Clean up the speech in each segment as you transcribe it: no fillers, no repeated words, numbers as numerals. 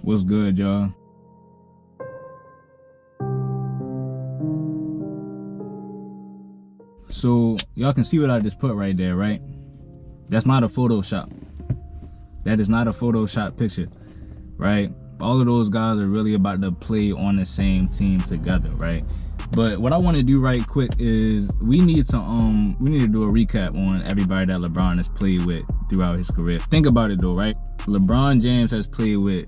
What's good, y'all? So y'all can see what I just put right there, right? That's not a Photoshop. That is not a Photoshop picture, right? All of those guys are really about to play on the same team together, right? But what I want to do right quick is we need to do a recap on everybody that LeBron has played with throughout his career. Think about it though, right? LeBron James has played with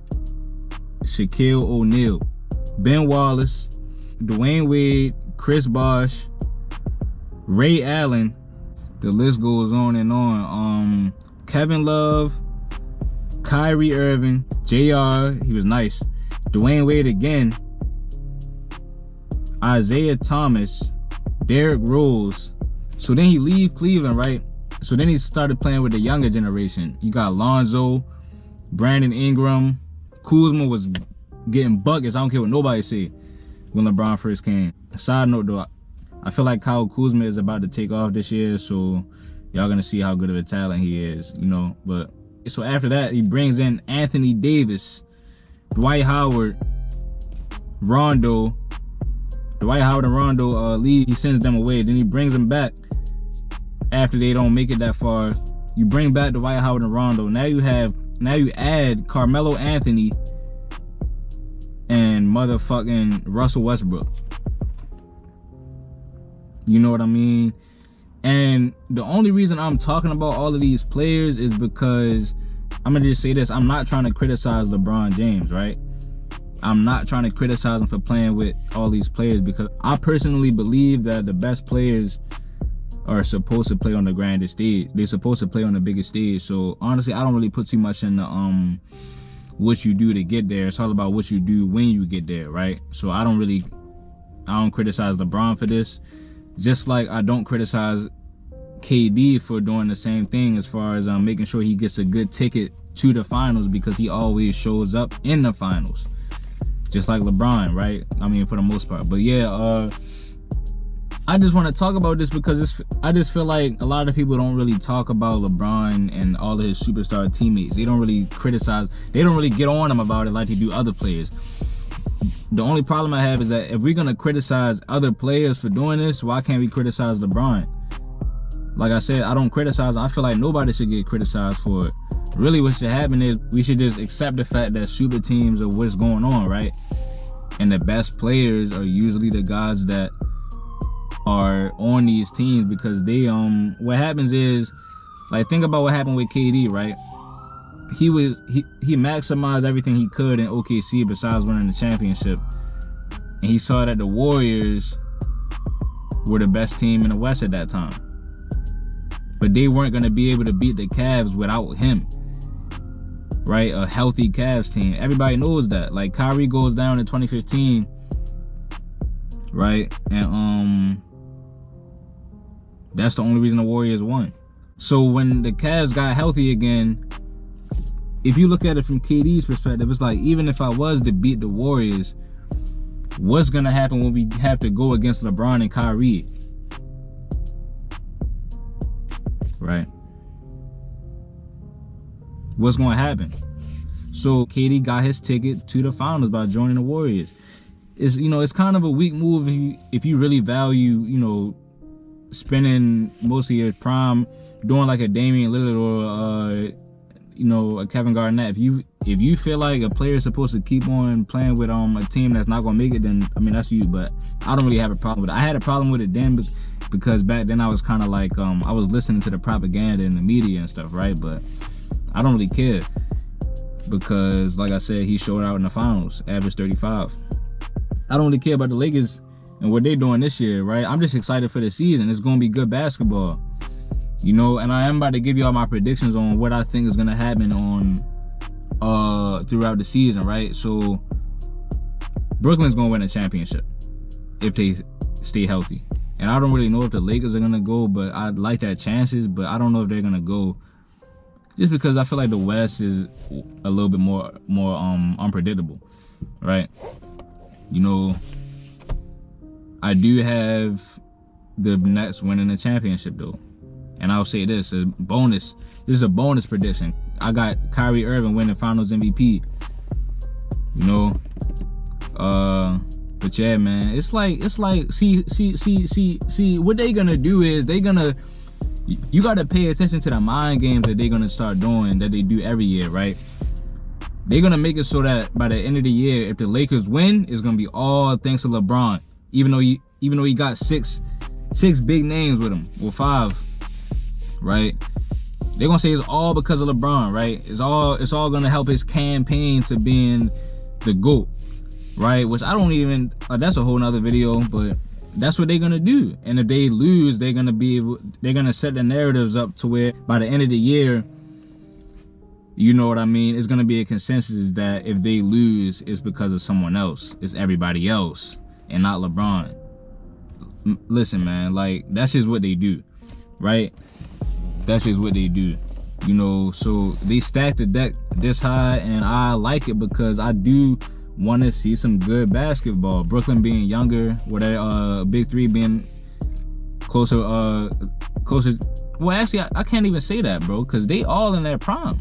Shaquille O'Neal, Ben Wallace, Dwayne Wade, Chris Bosh, Ray Allen. The list goes on and on. Kevin Love, Kyrie Irving, JR, he was nice. Dwayne Wade again, Isaiah Thomas, Derrick Rose. So then he leave Cleveland, right? So then he started playing with the younger generation. You got Lonzo, Brandon Ingram. Kuzma was getting buckets. I don't care what nobody say when LeBron first came. Side note though, I feel like Kyle Kuzma is about to take off this year, so y'all gonna see how good of a talent he is, you know. But so after that, he brings in Anthony Davis, Dwight Howard, Rondo. Dwight Howard and Rondo leave. He sends them away. Then he brings them back after they don't make it that far. You bring back Dwight Howard and Rondo. Now you add Carmelo Anthony and motherfucking Russell Westbrook. You know what I mean? And the only reason I'm talking about all of these players is because I'm gonna just say this. I'm not trying to criticize LeBron James, right? I'm not trying to criticize him for playing with all these players, because I personally believe that the best players are supposed to play on the grandest stage. They're supposed to play on the biggest stage. So honestly, I don't really put too much in the what you do to get there. It's all about what you do when you get there, right? So I don't criticize LeBron for this. Just like I don't criticize KD for doing the same thing as far as making sure he gets a good ticket to the finals, because he always shows up in the finals. Just like LeBron, right? I mean, for the most part. But yeah, I just want to talk about this because I just feel like a lot of people don't really talk about LeBron and all of his superstar teammates. They don't really criticize. They don't really get on him about it like they do other players. The only problem I have is that if we're going to criticize other players for doing this, why can't we criticize LeBron? Like I said, I don't criticize. I feel like nobody should get criticized for it. Really what should happen is we should just accept the fact that super teams are what's going on, right? And the best players are usually the guys that are on these teams, because they what happens is, like, think about what happened with KD, right? He maximized everything he could in OKC besides winning the championship, and he saw that the Warriors were the best team in the West at that time, but they weren't going to be able to beat the Cavs without him, right? A healthy Cavs team. Everybody knows that. Like, Kyrie goes down in 2015, right? And that's the only reason the Warriors won. So when the Cavs got healthy again, if you look at it from KD's perspective, it's like, even if I was to beat the Warriors, what's gonna happen when we have to go against LeBron and Kyrie? Right? What's gonna happen? So KD got his ticket to the finals by joining the Warriors. It's, you know, it's kind of a weak move if you really value, you know, spending most of your prime doing like a Damian Lillard or you know, a Kevin Garnett. If you feel like a player is supposed to keep on playing with a team that's not gonna make it, then I mean, that's you. But I don't really have a problem with it. I had a problem with it then because back then I was kind of like I was listening to the propaganda in the media and stuff, right? But I don't really care, because like I said, he showed out in the finals, averaged 35. I don't really care about the Lakers and what they're doing this year, right? I'm just excited for the season. It's gonna be good basketball, you know. And I am about to give you all my predictions on what I think is gonna happen on throughout the season, right? So Brooklyn's gonna win a championship if they stay healthy. And I don't really know if the Lakers are gonna go, but I'd like that chances, but I don't know if they're gonna go, just because I feel like the West is a little bit more unpredictable, right? You know, I do have the Nets winning the championship though. And I'll say this, this is a bonus prediction. I got Kyrie Irving winning Finals MVP. you know. But yeah, man, it's like see what they gonna do is you gotta pay attention to the mind games that they're gonna start doing, that they do every year, right? They're gonna make it so that by the end of the year, if the Lakers win, it's gonna be all thanks to LeBron. Even though he got six big names with him, or 5, right? They're gonna say it's all because of LeBron, right? It's all gonna help his campaign to being the GOAT, right? Which I don't even, that's a whole nother video, but that's what they're gonna do. And if they lose, they're gonna set the narratives up to where by the end of the year, you know what I mean, it's gonna be a consensus that if they lose, it's because of someone else. It's everybody else and not LeBron. Listen, man, like, that's just what they do, right? That's just what they do, you know. So they stacked the deck this high, and I like it because I do want to see some good basketball. Brooklyn being younger, whatever, Big Three being closer. Well, actually, I can't even say that, bro, because they all in their prime.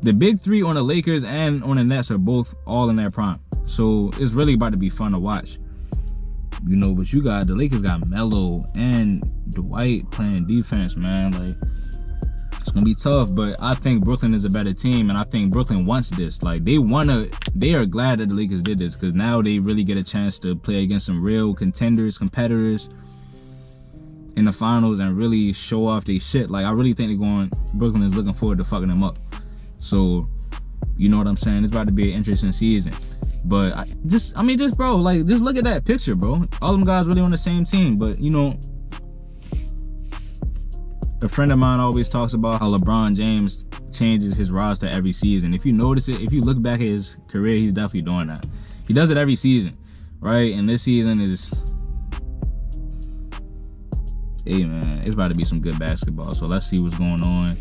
The Big Three on the Lakers and on the Nets are both all in their prime. So it's really about to be fun to watch. You know, but the Lakers got Melo and Dwight playing defense, man. Like, it's gonna be tough, but I think Brooklyn is a better team, and I think Brooklyn wants this. Like, they are glad that the Lakers did this, because now they really get a chance to play against some real competitors in the finals and really show off their shit. Like, I really think Brooklyn is looking forward to fucking them up. So, you know what I'm saying? It's about to be an interesting season. But just bro, like, just look at that picture, bro. All them guys really on the same team. But, you know, a friend of mine always talks about how LeBron James changes his roster every season. If you notice it, if you look back at his career, he's definitely doing that. He does it every season, right? And this season is, hey, man, it's about to be some good basketball. So let's see what's going on.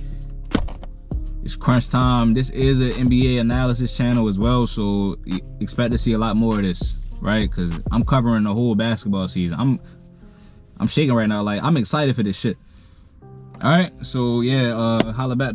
It's crunch time. This is an NBA analysis channel as well, so expect to see a lot more of this, right? Because I'm covering the whole basketball season. I'm shaking right now. Like, I'm excited for this shit. All right, so yeah, holla back.